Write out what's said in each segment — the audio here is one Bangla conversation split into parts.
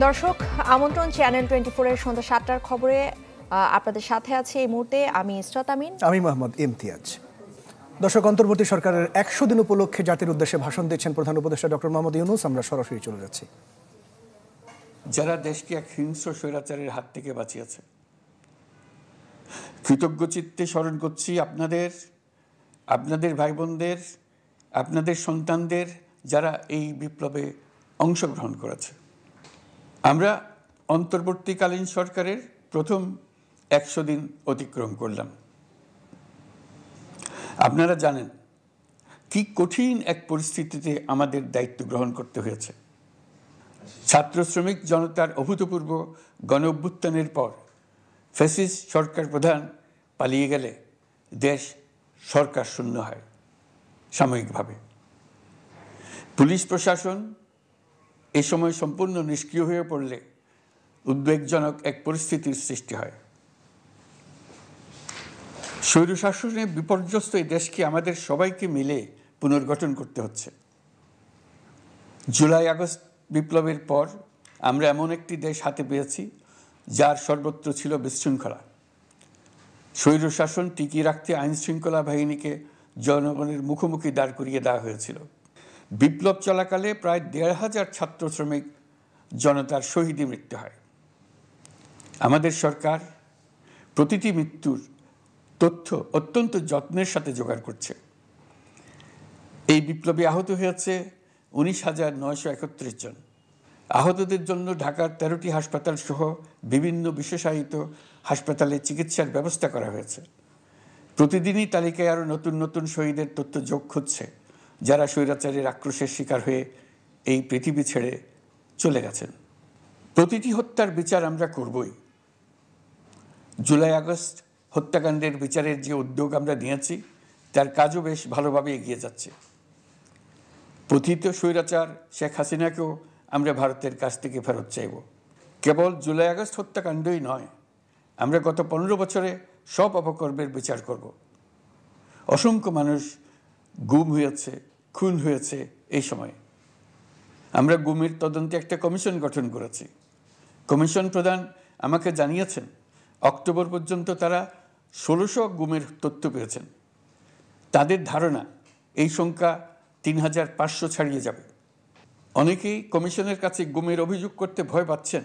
দর্শক আমন্ত্রণ চ্যানেল 24 এর সন্ধ্যা 7টার খবরে আপনাদের সাথে আছি এই মুহূর্তে আমি ইসরাত আমিন, আমি মোহাম্মদ ইমতিয়াজ। দর্শক, অন্তর্বর্তী সরকারের 100 দিন উপলক্ষে জাতির উদ্দেশ্যে ভাষণ দিচ্ছেন প্রধান উপদেষ্টা ডক্টর মোহাম্মদ ইউনূস। আমরা সরাসরি চলে যাচ্ছি। যারা দেশকে এক হিংস্র স্বৈরাচারের হাত থেকে বাঁচিয়েছে, কৃতজ্ঞ চিত্তে স্মরণ করছি আপনাদের ভাই বোনদের, আপনাদের সন্তানদের যারা এই বিপ্লবে অংশগ্রহণ করেছে। আমরা অন্তর্বর্তীকালীন সরকারের প্রথম 100 দিন অতিক্রম করলাম। আপনারা জানেন কি কঠিন এক পরিস্থিতিতে আমাদের দায়িত্ব গ্রহণ করতে হয়েছে। ছাত্র শ্রমিক জনতার অভূতপূর্ব গণ অভ্যুত্থানের পর ফ্যাসিস্ট সরকার প্রধান পালিয়ে গেলে দেশ সরকার শূন্য হয় সাময়িকভাবে। পুলিশ প্রশাসন এ সময় সম্পূর্ণ নিষ্ক্রিয় হয়ে পড়লে উদ্বেগজনক এক পরিস্থিতির সৃষ্টি হয়। স্বৈরশাসনে বিপর্যস্ত এই দেশকে আমাদের সবাইকে মিলে পুনর্গঠন করতে হচ্ছে। জুলাই আগস্ট বিপ্লবের পর আমরা এমন একটি দেশ হাতে পেয়েছি যার সর্বত্র ছিল বিশৃঙ্খলা। স্বৈরশাসন টিকিয়ে রাখতে আইন শৃঙ্খলা বাহিনীকে জনগণের মুখোমুখি দাঁড় করিয়ে দেওয়া হয়েছিল। বিপ্লব চলাকালে প্রায় 1,500 ছাত্র শ্রমিক জনতার শহীদে মৃত্যু হয়। আমাদের সরকার প্রতিটি মৃত্যুর তথ্য অত্যন্ত যত্নের সাথে জোগাড় করছে। এই বিপ্লবে আহত হয়েছে 19,931 জন। আহতদের জন্য ঢাকার 13টি হাসপাতাল সহ বিভিন্ন বিশেষায়িত হাসপাতালে চিকিৎসার ব্যবস্থা করা হয়েছে। প্রতিদিনই তালিকায় আরও নতুন নতুন শহীদের তথ্য যোগ হচ্ছে, যারা স্বৈরাচারের আক্রোশের শিকার হয়ে এই পৃথিবী ছেড়ে চলে গেছেন। প্রতিটি হত্যার বিচার আমরা করবই। জুলাই আগস্ট হত্যাকাণ্ডের বিচারের যে উদ্যোগ আমরা নিয়েছি তার কাজও বেশ ভালোভাবে এগিয়ে যাচ্ছে। পতিত স্বৈরাচার শেখ হাসিনাকেও আমরা ভারতের কাছ থেকে ফেরত চাইব। কেবল জুলাই আগস্ট হত্যাকাণ্ডই নয়, আমরা গত 15 বছরে সব অপকর্মের বিচার করব। অসংখ্য মানুষ গুম হয়েছে, খুন হয়েছে। এই সময় আমরা গুমের তদন্তে একটা কমিশন গঠন করেছি। কমিশন প্রধান আমাকে জানিয়েছেন অক্টোবর পর্যন্ত তারা 1600 গুমের তথ্য পেয়েছেন। তাদের ধারণা এই সংখ্যা 3,500 ছাড়িয়ে যাবে। অনেকেই কমিশনের কাছে গুমের অভিযোগ করতে ভয় পাচ্ছেন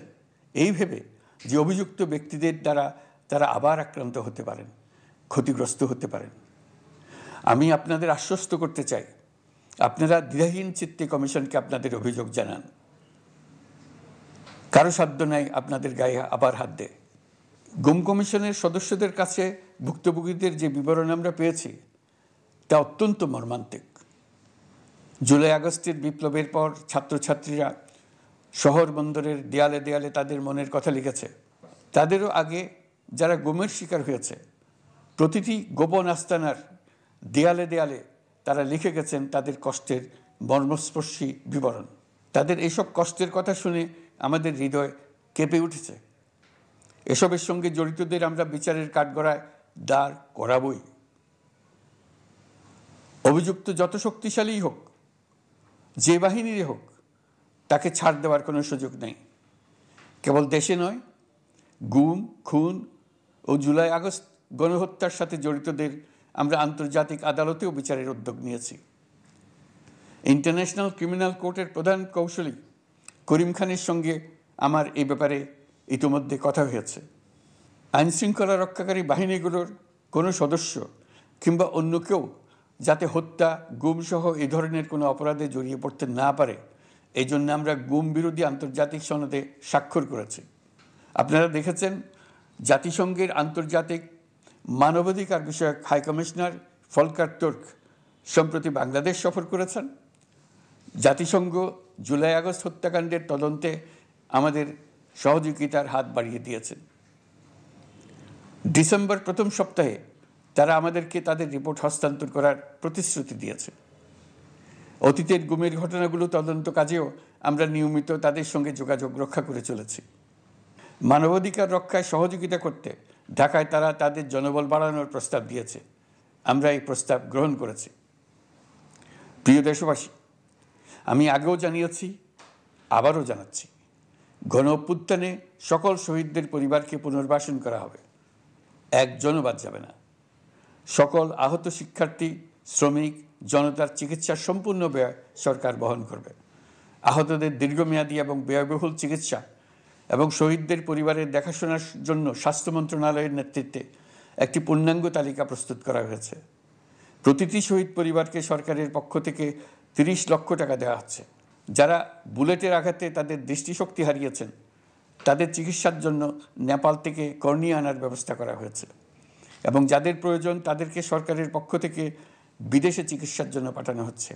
এই ভেবে যে অভিযুক্ত ব্যক্তিদের দ্বারা তারা আবার আক্রান্ত হতে পারেন, ক্ষতিগ্রস্ত হতে পারেন। আমি আপনাদের আশ্বস্ত করতে চাই, আপনারা দ্বিধাহীন চিত্তে কমিশনকে আপনাদের অভিযোগ জানান। কারো সাধ্য নাই আপনাদের গায়ে আবার হাত দেয়। গুম কমিশনের সদস্যদের কাছে ভুক্তভোগীদের যে বিবরণ আমরা পেয়েছি তা অত্যন্ত মর্মান্তিক। জুলাই আগস্টের বিপ্লবের পর ছাত্রছাত্রীরা শহর বন্দরের দেয়ালে দেয়ালে তাদের মনের কথা লিখেছে। তাদেরও আগে যারা গুমের শিকার হয়েছে প্রতিটি গোপন আস্তানার দেয়ালে দেয়ালে তারা লিখে গেছেন তাদের কষ্টের মর্মস্পর্শী বিবরণ। তাদের এইসব কষ্টের কথা শুনে আমাদের হৃদয় কেঁপে উঠেছে। এসবের সঙ্গে জড়িতদের আমরা বিচারের কাঠগড়ায় দাঁড় করাবই। অভিযুক্ত যত শক্তিশালীই হোক, যে বাহিনীরই হোক, তাকে ছাড় দেওয়ার কোনো সুযোগ নেই। কেবল দেশে নয়, গুম, খুন ও জুলাই আগস্ট গণহত্যার সাথে জড়িতদের আমরা আন্তর্জাতিক আদালতেও বিচারের উদ্যোগ নিয়েছি। ইন্টারন্যাশনাল ক্রিমিনাল কোর্টের প্রধান কৌশলী করিম খানের সঙ্গে আমার এই ব্যাপারে ইতিমধ্যে কথা হয়েছে। আইনশৃঙ্খলা রক্ষাকারী বাহিনীগুলোর কোনো সদস্য কিংবা অন্য কেউ যাতে হত্যা, গুমসহ এই ধরনের কোনো অপরাধে জড়িয়ে পড়তে না পারে, এই জন্য আমরা গুম বিরোধী আন্তর্জাতিক সনদে স্বাক্ষর করেছি। আপনারা দেখেছেন জাতিসংঘের আন্তর্জাতিক মানবাধিকার বিষয়ক হাই কমিশনার ফলকার তুর্ক সম্প্রতি বাংলাদেশ সফর করেছেন। জাতিসংঘ জুলাই আগস্ট হত্যাকাণ্ডের তদন্তে আমাদের সহযোগিতার হাত বাড়িয়ে দিয়েছেন। ডিসেম্বর প্রথম সপ্তাহে তারা আমাদেরকে তাদের রিপোর্ট হস্তান্তর করার প্রতিশ্রুতি দিয়েছে। অতীতের গুমের ঘটনাগুলো তদন্ত কাজেও আমরা নিয়মিত তাদের সঙ্গে যোগাযোগ রক্ষা করে চলেছি। মানবাধিকার রক্ষায় সহযোগিতা করতে ঢাকায় তারা তাদের জনবল বাড়ানোর প্রস্তাব দিয়েছে। আমরা এই প্রস্তাব গ্রহণ করেছি। প্রিয় দেশবাসী, আমি আগেও জানিয়েছি, আবারও জানাচ্ছি, গণ অভ্যুত্থানে সকল শহীদদের পরিবারকে পুনর্বাসন করা হবে, একজনও বাদ যাবে না। সকল আহত শিক্ষার্থী, শ্রমিক, জনতার চিকিৎসার সম্পূর্ণ ব্যয় সরকার বহন করবে। আহতদের দীর্ঘমেয়াদী এবং ব্যয়বহুল চিকিৎসা এবং শহীদদের পরিবারের দেখাশোনার জন্য স্বাস্থ্য মন্ত্রণালয়ের নেতৃত্বে একটি পূর্ণাঙ্গ তালিকা প্রস্তুত করা হয়েছে। প্রতিটি শহীদ পরিবারকে সরকারের পক্ষ থেকে 30 লক্ষ টাকা দেওয়া হচ্ছে। যারা বুলেটের আঘাতে তাদের দৃষ্টিশক্তি হারিয়েছেন তাদের চিকিৎসার জন্য নেপাল থেকে কর্নিয়া আনার ব্যবস্থা করা হয়েছে এবং যাদের প্রয়োজন তাদেরকে সরকারের পক্ষ থেকে বিদেশে চিকিৎসার জন্য পাঠানো হচ্ছে।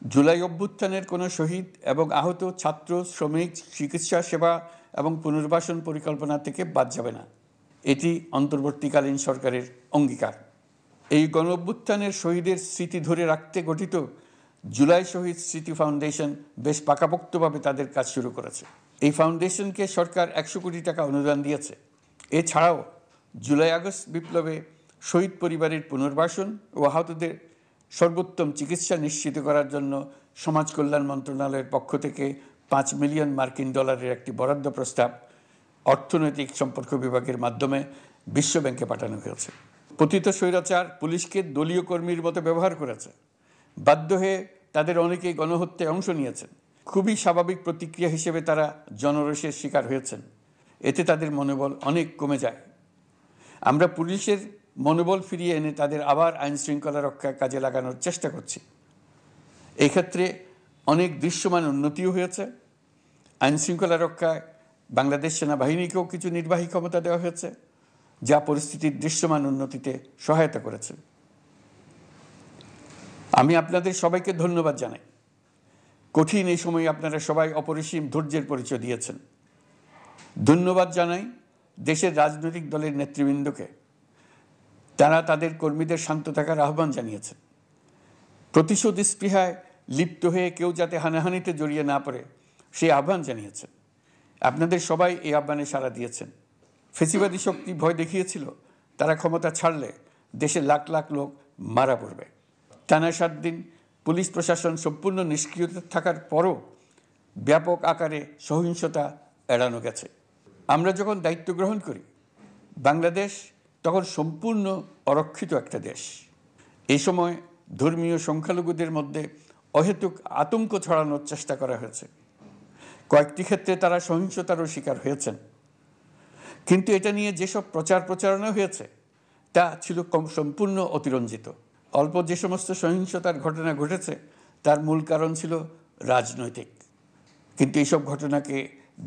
জুলাই অভ্যুত্থানের কোনো শহীদ এবং আহত ছাত্র, শ্রমিক চিকিৎসা সেবা এবং পুনর্বাসন পরিকল্পনা থেকে বাদ যাবে না। এটি অন্তর্বর্তীকালীন সরকারের অঙ্গীকার। এই গণ অভ্যুত্থানের শহীদের স্মৃতি ধরে রাখতে গঠিত জুলাই শহীদ স্মৃতি ফাউন্ডেশন বেশ পাকাপোক্তভাবে তাদের কাজ শুরু করেছে। এই ফাউন্ডেশনকে সরকার 100 কোটি টাকা অনুদান দিয়েছে। এছাড়াও জুলাই আগস্ট বিপ্লবে শহীদ পরিবারের পুনর্বাসন ও আহতদের সর্বোত্তম চিকিৎসা নিশ্চিত করার জন্য সমাজ কল্যাণ মন্ত্রণালয়ের পক্ষ থেকে $5 মিলিয়ন একটি বরাদ্দ প্রস্তাব অর্থনৈতিক সম্পর্ক বিভাগের মাধ্যমে বিশ্ব ব্যাংকে পাঠানো হয়েছে। পতিত স্বৈরাচার পুলিশকে দলীয় কর্মীর মতো ব্যবহার করেছে। বাধ্য হয়ে তাদের অনেকেই গণহত্যায় অংশ নিয়েছেন। খুবই স্বাভাবিক প্রতিক্রিয়া হিসেবে তারা জনরোষের শিকার হয়েছেন। এতে তাদের মনোবল অনেক কমে যায়। আমরা পুলিশের মনোবল ফিরিয়ে এনে তাদের আবার আইন শৃঙ্খলা রক্ষায় কাজে লাগানোর চেষ্টা করছি। এক্ষেত্রে অনেক দৃশ্যমান উন্নতিও হয়েছে। আইন শৃঙ্খলা রক্ষায় বাংলাদেশ সেনাবাহিনীকেও কিছু নির্বাহী ক্ষমতা দেওয়া হয়েছে, যা পরিস্থিতির দৃশ্যমান উন্নতিতে সহায়তা করেছে। আমি আপনাদের সবাইকে ধন্যবাদ জানাই। কঠিন এই সময়ে আপনারা সবাই অপরিসীম ধৈর্যের পরিচয় দিয়েছেন। ধন্যবাদ জানাই দেশের রাজনৈতিক দলের নেতৃবৃন্দকে। তারা তাদের কর্মীদের শান্ত থাকার আহ্বান জানিয়েছেন। প্রতিশোধ স্পৃহায় লিপ্ত হয়ে কেউ যাতে হানাহানিতে জড়িয়ে না পড়ে সেই আহ্বান জানিয়েছেন। আপনাদের সবাই এই আহ্বানে সাড়া দিয়েছেন। ফেসিবাদী শক্তি ভয় দেখিয়েছিল তারা ক্ষমতা ছাড়লে দেশের লাখ লাখ লোক মারা পড়বে। টানা 7 দিন পুলিশ প্রশাসন সম্পূর্ণ নিষ্ক্রিয় থাকার পরও ব্যাপক আকারে সহিংসতা এড়ানো গেছে। আমরা যখন দায়িত্ব গ্রহণ করি বাংলাদেশ তখন সম্পূর্ণ অরক্ষিত একটা দেশ। এই সময় ধর্মীয় সংখ্যালঘুদের মধ্যে অহেতুক আতঙ্ক ছড়ানোর চেষ্টা করা হয়েছে। কয়েকটি ক্ষেত্রে তারা সহিংসতারও শিকার হয়েছেন। কিন্তু এটা নিয়ে যেসব প্রচারণা হয়েছে তা ছিল সম্পূর্ণ অতিরঞ্জিত। অল্প যে সমস্ত সহিংসতার ঘটনা ঘটেছে তার মূল কারণ ছিল রাজনৈতিক। কিন্তু এইসব ঘটনাকে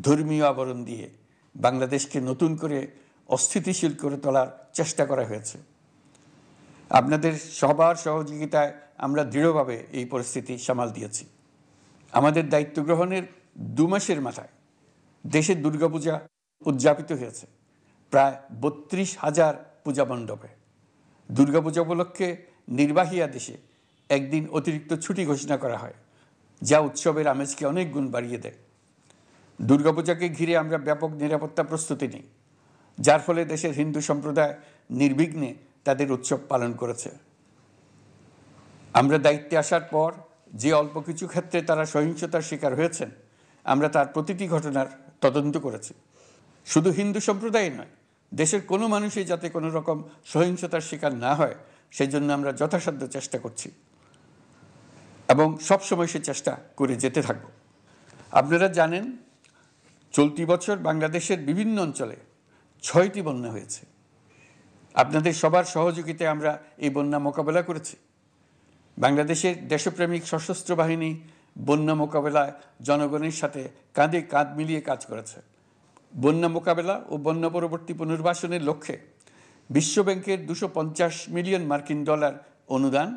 ধর্মীয় আবরণ দিয়ে বাংলাদেশকে নতুন করে অস্থিতিশীল করে তোলার চেষ্টা করা হয়েছে। আপনাদের সবার সহযোগিতায় আমরা দৃঢ়ভাবে এই পরিস্থিতি সামাল দিয়েছি। আমাদের দায়িত্ব গ্রহণের 2 মাসের মাথায় দেশের দুর্গাপূজা উদযাপিত হয়েছে প্রায় 32,000 পূজা মণ্ডপে। দুর্গাপূজা উপলক্ষে নির্বাহী আদেশে একদিন অতিরিক্ত ছুটি ঘোষণা করা হয়, যা উৎসবের আমেজকে অনেক গুণ বাড়িয়ে দেয়। দুর্গাপূজাকে ঘিরে আমরা ব্যাপক নিরাপত্তা প্রস্তুতি নিই, যার ফলে দেশের হিন্দু সম্প্রদায় নির্বিঘ্নে তাদের উৎসব পালন করেছে। আমরা দায়িত্বে আসার পর যে অল্প কিছু ক্ষেত্রে তারা সহিংসতার শিকার হয়েছেন আমরা তার প্রতিটি ঘটনার তদন্ত করেছি। শুধু হিন্দু সম্প্রদায় নয়, দেশের কোনো মানুষই যাতে কোনো রকম সহিংসতার শিকার না হয় সেই জন্য আমরা যথাসাধ্য চেষ্টা করছি এবং সবসময় সে চেষ্টা করে যেতে থাকব। আপনারা জানেন চলতি বছর বাংলাদেশের বিভিন্ন অঞ্চলে 6টি বন্যা হয়েছে। আপনাদের সবার সহযোগিতায় আমরা এই বন্যা মোকাবেলা করেছি। বাংলাদেশের দেশপ্রেমিক সশস্ত্র বাহিনী বন্যা মোকাবেলায় জনগণের সাথে কাঁধে কাঁধ মিলিয়ে কাজ করেছে। বন্যা মোকাবেলা ও বন্যা পরবর্তী পুনর্বাসনের লক্ষ্যে বিশ্বব্যাংকের $250 মিলিয়ন অনুদান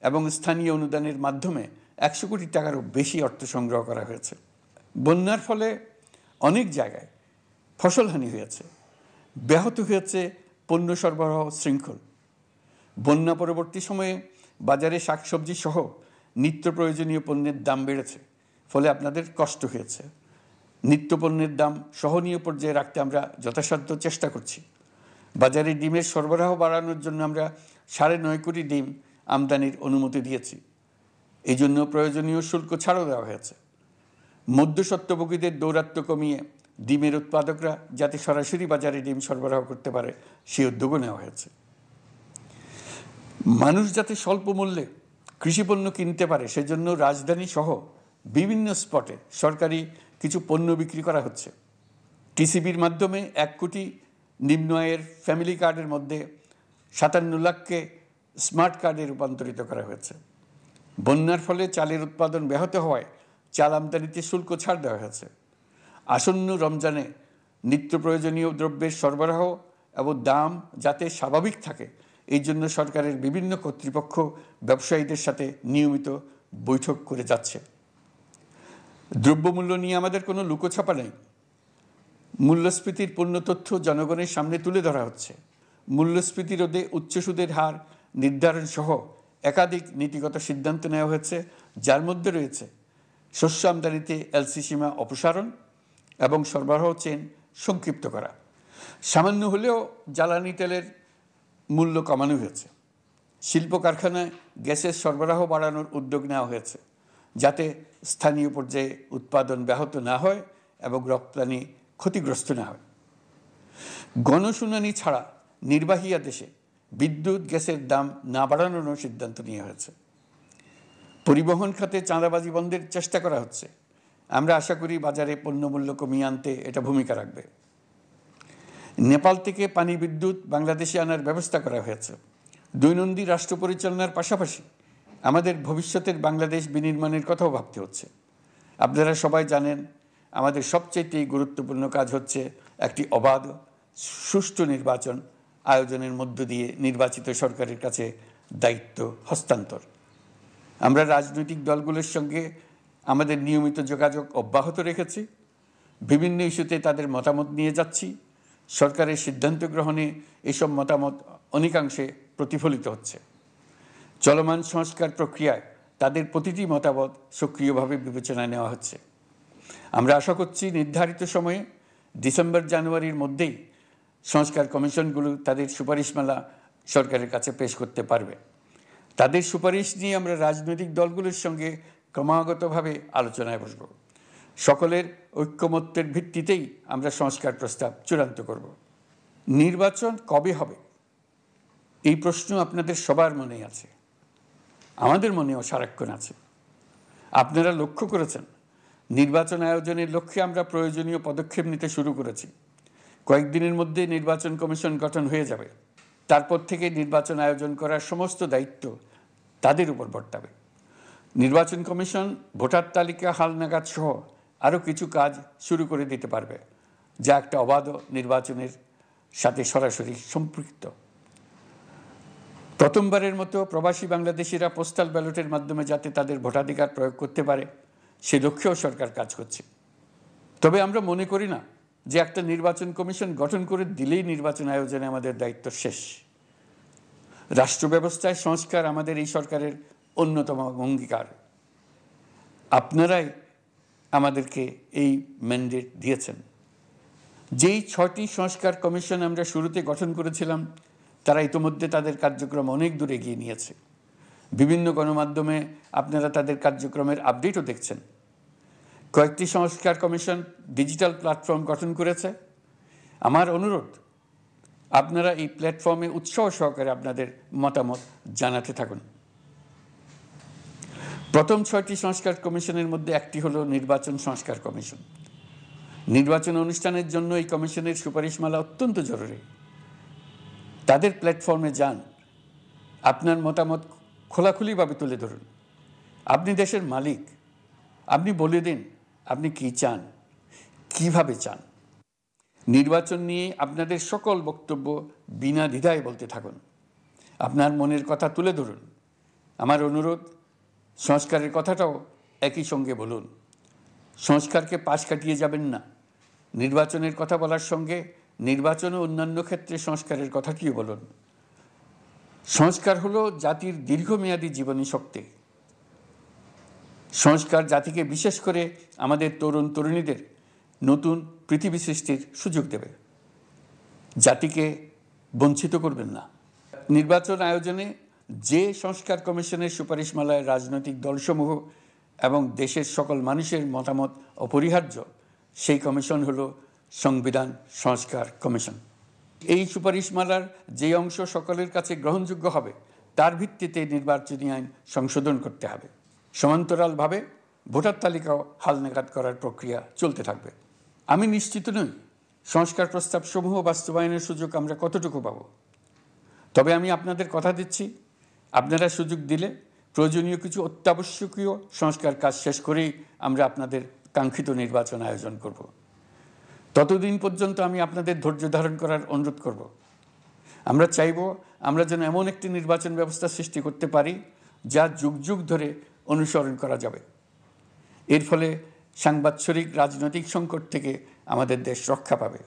এবং স্থানীয় অনুদানের মাধ্যমে 100 কোটি টাকারও বেশি অর্থ সংগ্রহ করা হয়েছে। বন্যার ফলে অনেক জায়গায় ফসলহানি হয়েছে, ব্যাহত হয়েছে পণ্য সরবরাহ শৃঙ্খল। বন্যা পরবর্তী সময়ে বাজারে শাকসবজি সহ নিত্য প্রয়োজনীয় পণ্যের দাম বেড়েছে, ফলে আপনাদের কষ্ট হয়েছে। নিত্যপণ্যের দাম সহনীয় পর্যায়ে রাখতে আমরা যথাসাধ্য চেষ্টা করছি। বাজারে ডিমের সরবরাহ বাড়ানোর জন্য আমরা 9.5 কোটি ডিম আমদানির অনুমতি দিয়েছি। এই জন্য প্রয়োজনীয় শুল্ক ছাড়ও দেওয়া হয়েছে। মধ্যস্বত্বভোগীদের দৌরাত্ম্য কমিয়ে ডিমের উৎপাদকরা যাতে সরাসরি বাজারে ডিম সরবরাহ করতে পারে সেই উদ্যোগও নেওয়া হয়েছে। মানুষ যাতে স্বল্প মূল্যে কৃষিপণ্য কিনতে পারে সেজন্য রাজধানী সহ বিভিন্ন স্পটে সরকারি কিছু পণ্য বিক্রি করা হচ্ছে। টিসিবির মাধ্যমে 1 কোটি নিম্ন আয়ের ফ্যামিলি কার্ডের মধ্যে 57 লাখকে স্মার্ট কার্ডে রূপান্তরিত করা হয়েছে। বন্যার ফলে চালের উৎপাদন ব্যাহত হওয়ায় চাল আমদানিতে শুল্ক ছাড় দেওয়া হয়েছে। আসন্ন রমজানে নিত্য প্রয়োজনীয় দ্রব্যের সরবরাহ এবং দাম যাতে স্বাভাবিক থাকে এই জন্য সরকারের বিভিন্ন কর্তৃপক্ষ ব্যবসায়ীদের সাথে নিয়মিত বৈঠক করে যাচ্ছে। দ্রব্যমূল্য নিয়ে আমাদের কোনো লুকোছাপা নেই। মূল্যস্ফীতির পূর্ণ তথ্য জনগণের সামনে তুলে ধরা হচ্ছে। মূল্যস্ফীতি রোধে উচ্চ সুদের হার নির্ধারণ সহ একাধিক নীতিগত সিদ্ধান্ত নেওয়া হয়েছে, যার মধ্যে রয়েছে শস্য আমদানিতে এলসি সীমা অপসারণ এবং সরবরাহ চেইন সংক্ষিপ্ত করা। সামান্য হলেও জ্বালানি তেলের মূল্য কমানো হয়েছে। শিল্প কারখানায় গ্যাসের সরবরাহ বাড়ানোর উদ্যোগ নেওয়া হয়েছে যাতে স্থানীয় পর্যায়ে উৎপাদন ব্যাহত না হয় এবং রপ্তানি ক্ষতিগ্রস্ত না হয়। গণশুনানি ছাড়া নির্বাহী আদেশে বিদ্যুৎ গ্যাসের দাম না বাড়ানোর সিদ্ধান্ত নেওয়া হয়েছে। পরিবহন খাতে চাঁদাবাজি বন্ধের চেষ্টা করা হচ্ছে। আমরা আশা করি বাজারে পণ্যমূল্য কমিয়ে আনতে এটা ভূমিকা রাখবে। নেপাল থেকে পানি বিদ্যুৎ বাংলাদেশে আনার ব্যবস্থা করা হয়েছে। দৈনন্দিন রাষ্ট্র পরিচালনার পাশাপাশি আমাদের ভবিষ্যতের বাংলাদেশ বিনির্মাণের কথাও ভাবতে হচ্ছে। আপনারা সবাই জানেন আমাদের সবচেয়ে গুরুত্বপূর্ণ কাজ হচ্ছে একটি অবাধ সুষ্ঠু নির্বাচন আয়োজনের মধ্য দিয়ে নির্বাচিত সরকারের কাছে দায়িত্ব হস্তান্তর। আমরা রাজনৈতিক দলগুলোর সঙ্গে আমাদের নিয়মিত যোগাযোগ অব্যাহত রেখেছি। বিভিন্ন ইস্যুতে তাদের মতামত নিয়ে যাচ্ছি। সরকারের সিদ্ধান্ত গ্রহণে এসব মতামত অনেকাংশে প্রতিফলিত হচ্ছে। চলমান সংস্কার প্রক্রিয়ায় তাদের প্রতিটি মতামত সক্রিয়ভাবে বিবেচনায় নেওয়া হচ্ছে। আমরা আশা করছি নির্ধারিত সময়ে ডিসেম্বর-জানুয়ারির মধ্যেই সংস্কার কমিশনগুলো তাদের সুপারিশমালা সরকারের কাছে পেশ করতে পারবে। তাদের সুপারিশ নিয়ে আমরা রাজনৈতিক দলগুলোর সঙ্গে ক্রমাগতভাবে আলোচনায় বসব। সকলের ঐক্যমত্যের ভিত্তিতেই আমরা সংস্কার প্রস্তাব চূড়ান্ত করব। নির্বাচন কবে হবে এই প্রশ্ন আপনাদের সবার মনেই আছে, আমাদের মনেও সারাক্ষণ আছে। আপনারা লক্ষ্য করেছেন নির্বাচন আয়োজনের লক্ষ্যে আমরা প্রয়োজনীয় পদক্ষেপ নিতে শুরু করেছি। কয়েকদিনের মধ্যে নির্বাচন কমিশন গঠন হয়ে যাবে। তারপর থেকে নির্বাচন আয়োজন করার সমস্ত দায়িত্ব তাদের উপর বর্তাবে। নির্বাচন কমিশন ভোটার তালিকা হালনাগাদ সহ আরও কিছু কাজ শুরু করে দিতে পারবে, যা একটা অবাধ নির্বাচনের সাথে সরাসরি সম্পৃক্ত। প্রথমবারের মতো প্রবাসী বাংলাদেশিরা পোস্টাল ব্যালটের মাধ্যমে যাতে তাদের ভোটাধিকার প্রয়োগ করতে পারে সে লক্ষ্যেও সরকার কাজ করছে। তবে আমরা মনে করি না যে একটা নির্বাচন কমিশন গঠন করে দিলেই নির্বাচন আয়োজনে আমাদের দায়িত্ব শেষ। রাষ্ট্র ব্যবস্থায় সংস্কার আমাদের এই সরকারের অন্যতম অঙ্গীকার। আপনারাই আমাদেরকে এই ম্যান্ডেট দিয়েছেন। যেই 6টি সংস্কার কমিশন আমরা শুরুতে গঠন করেছিলাম তারা ইতোমধ্যে তাদের কার্যক্রম অনেক দূর এগিয়ে নিয়েছে। বিভিন্ন গণমাধ্যমে আপনারা তাদের কার্যক্রমের আপডেটও দেখছেন। কয়েকটি সংস্কার কমিশন ডিজিটাল প্ল্যাটফর্ম গঠন করেছে। আমার অনুরোধ আপনারা এই প্ল্যাটফর্মে উৎসাহ সহকারে আপনাদের মতামত জানাতে থাকুন। প্রথম 6টি সংস্কার কমিশনের মধ্যে একটি হলো নির্বাচন সংস্কার কমিশন। নির্বাচন অনুষ্ঠানের জন্য এই কমিশনের সুপারিশমালা অত্যন্ত জরুরি। তাদের প্ল্যাটফর্মে যান, আপনার মতামত খোলাখুলিভাবে তুলে ধরুন। আপনি দেশের মালিক, আপনি বলে দিন আপনি কি চান, কিভাবে চান। নির্বাচন নিয়ে আপনাদের সকল বক্তব্য বিনা দ্বিধায় বলতে থাকুন। আপনার মনের কথা তুলে ধরুন। আমার অনুরোধ সংস্কারের কথাটাও একই সঙ্গে বলুন। সংস্কারকে পাশ কাটিয়ে যাবেন না। নির্বাচনের কথা বলার সঙ্গে নির্বাচন ও অন্যান্য ক্ষেত্রে সংস্কারের কথাটিও বলুন। সংস্কার হলো জাতির দীর্ঘমেয়াদী জীবনী শক্তি। সংস্কার জাতিকে বিশেষ করে আমাদের তরুণ তরুণীদের নতুন পৃথিবী সৃষ্টির সুযোগ দেবে, জাতিকে বঞ্চিত করবেন না। নির্বাচন আয়োজনে যে সংস্কার কমিশনের সুপারিশমালায় রাজনৈতিক দলসমূহ এবং দেশের সকল মানুষের মতামত অপরিহার্য, সেই কমিশন হলো সংবিধান সংস্কার কমিশন। এই সুপারিশমালার যে অংশ সকলের কাছে গ্রহণযোগ্য হবে তার ভিত্তিতে নির্বাচনী আইন সংশোধন করতে হবে। সমান্তরালভাবে ভোটার তালিকাও হালনাগাদ করার প্রক্রিয়া চলতে থাকবে। আমি নিশ্চিত নই সংস্কার প্রস্তাবসমূহ বাস্তবায়নের সুযোগ আমরা কতটুকু পাব, তবে আমি আপনাদের কথা দিচ্ছি, আপনারা সুযোগ দিলে প্রয়োজনীয় কিছু অত্যাবশ্যকীয় সংস্কার কাজ শেষ করেই আমরা আপনাদের কাঙ্ক্ষিত নির্বাচন আয়োজন করব। ততদিন পর্যন্ত আমি আপনাদের ধৈর্য ধারণ করার অনুরোধ করব। আমরা চাইব আমরা যেন এমন একটি নির্বাচন ব্যবস্থা সৃষ্টি করতে পারি যা যুগ যুগ ধরে অনুসরণ করা যাবে। এর ফলে সাংবৎসরিক রাজনৈতিক সংকট থেকে আমাদের দেশ রক্ষা পাবে।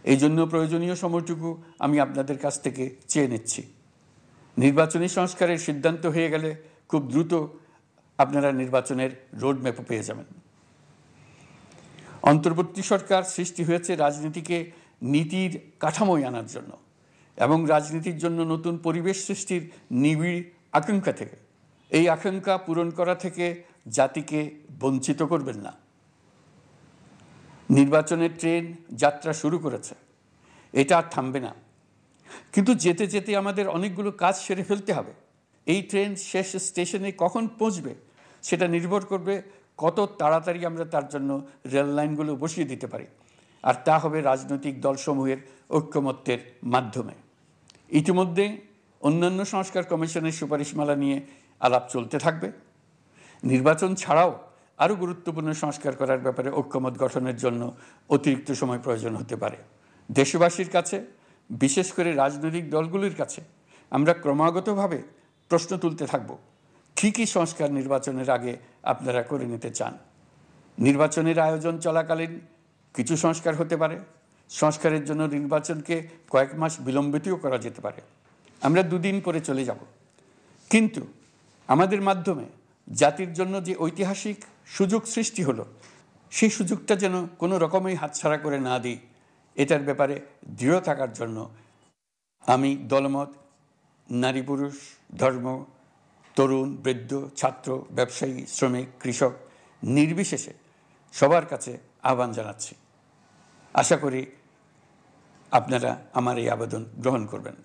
এই জন্য প্রয়োজনীয় সময়টুকু আমি আপনাদের কাছ থেকে চেয়ে নিচ্ছি। নির্বাচনী সংস্কারের সিদ্ধান্ত হয়ে গেলে খুব দ্রুত আপনারা নির্বাচনের রোডম্যাপও পেয়ে যাবেন। অন্তর্বর্তী সরকার সৃষ্টি হয়েছে রাজনীতিকে নীতির কাঠামোয় আনার জন্য এবং রাজনীতির জন্য নতুন পরিবেশ সৃষ্টির নিবিড় আকাঙ্ক্ষা থেকে। এই আকাঙ্ক্ষা পূরণ করা থেকে জাতিকে বঞ্চিত করবেন না। নির্বাচনের ট্রেন যাত্রা শুরু করেছে, এটা আর থামবে না, কিন্তু যেতে যেতে আমাদের অনেকগুলো কাজ সেরে ফেলতে হবে। এই ট্রেন শেষ স্টেশনে কখন পৌঁছবে সেটা নির্ভর করবে কত তাড়াতাড়ি আমরা তার জন্য রেল লাইনগুলো বসিয়ে দিতে পারি, আর তা হবে রাজনৈতিক দলসমূহের ঐক্যমত্যের মাধ্যমে। ইতিমধ্যে অন্যান্য সংস্কার কমিশনের সুপারিশমালা নিয়ে আলাপ চলতে থাকবে। নির্বাচন ছাড়াও আরও গুরুত্বপূর্ণ সংস্কার করার ব্যাপারে ঐক্যমত গঠনের জন্য অতিরিক্ত সময় প্রয়োজন হতে পারে। দেশবাসীর কাছে, বিশেষ করে রাজনৈতিক দলগুলির কাছে আমরা ক্রমাগতভাবে প্রশ্ন তুলতে থাকব, কী কী সংস্কার নির্বাচনের আগে আপনারা করে নিতে চান। নির্বাচনের আয়োজন চলাকালীন কিছু সংস্কার হতে পারে, সংস্কারের জন্য নির্বাচনকে কয়েক মাস বিলম্বিতও করা যেতে পারে। আমরা দুদিন পরে চলে যাব, কিন্তু আমাদের মাধ্যমে জাতির জন্য যে ঐতিহাসিক সুযোগ সৃষ্টি হলো সেই সুযোগটা যেন কোনো রকমই হাতছাড়া করে না দিই, এটার ব্যাপারে দৃঢ় থাকার জন্য আমি দলমত, নারী পুরুষ, ধর্ম, তরুণ, বৃদ্ধ, ছাত্র, ব্যবসায়ী, শ্রমিক, কৃষক নির্বিশেষে সবার কাছে আহ্বান জানাচ্ছি। আশা করি আপনারা আমার এই আবেদন গ্রহণ করবেন।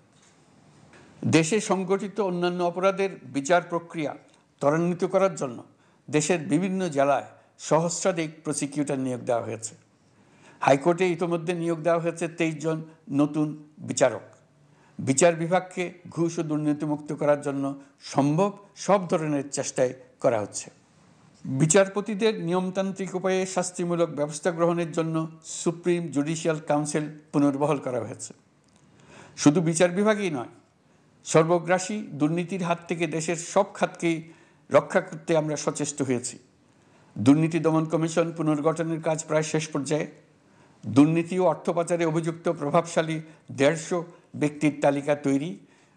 দেশে সংগঠিত অন্যান্য অপরাধের বিচার প্রক্রিয়া ত্বরান্বিত করার জন্য দেশের বিভিন্ন জেলায় সহস্রাধিক প্রসিকিউটর নিয়োগ দেওয়া হয়েছে। হাইকোর্টে ইতোমধ্যে নিয়োগ দেওয়া হয়েছে 23 জন নতুন বিচারক। বিচার বিভাগকে ঘুষ ও দুর্নীতিমুক্ত করার জন্য সম্ভব সব ধরনের চেষ্টাই করা হচ্ছে। বিচারপতিদের নিয়মতান্ত্রিক উপায়ে শাস্তিমূলক ব্যবস্থা গ্রহণের জন্য সুপ্রিম জুডিশিয়াল কাউন্সিল পুনর্বহাল করা হয়েছে। শুধু বিচার বিভাগই নয়, সর্বগ্রাসী দুর্নীতির হাত থেকে দেশের সব খাতকেই রক্ষা করতে আমরা সচেষ্ট হয়েছি। দুর্নীতি দমন কমিশন পুনর্গঠনের কাজ প্রায় শেষ পর্যায়ে। দুর্নীতি ও অর্থ পাচারে অভিযুক্ত প্রভাবশালী 150 ব্যক্তির তালিকা তৈরি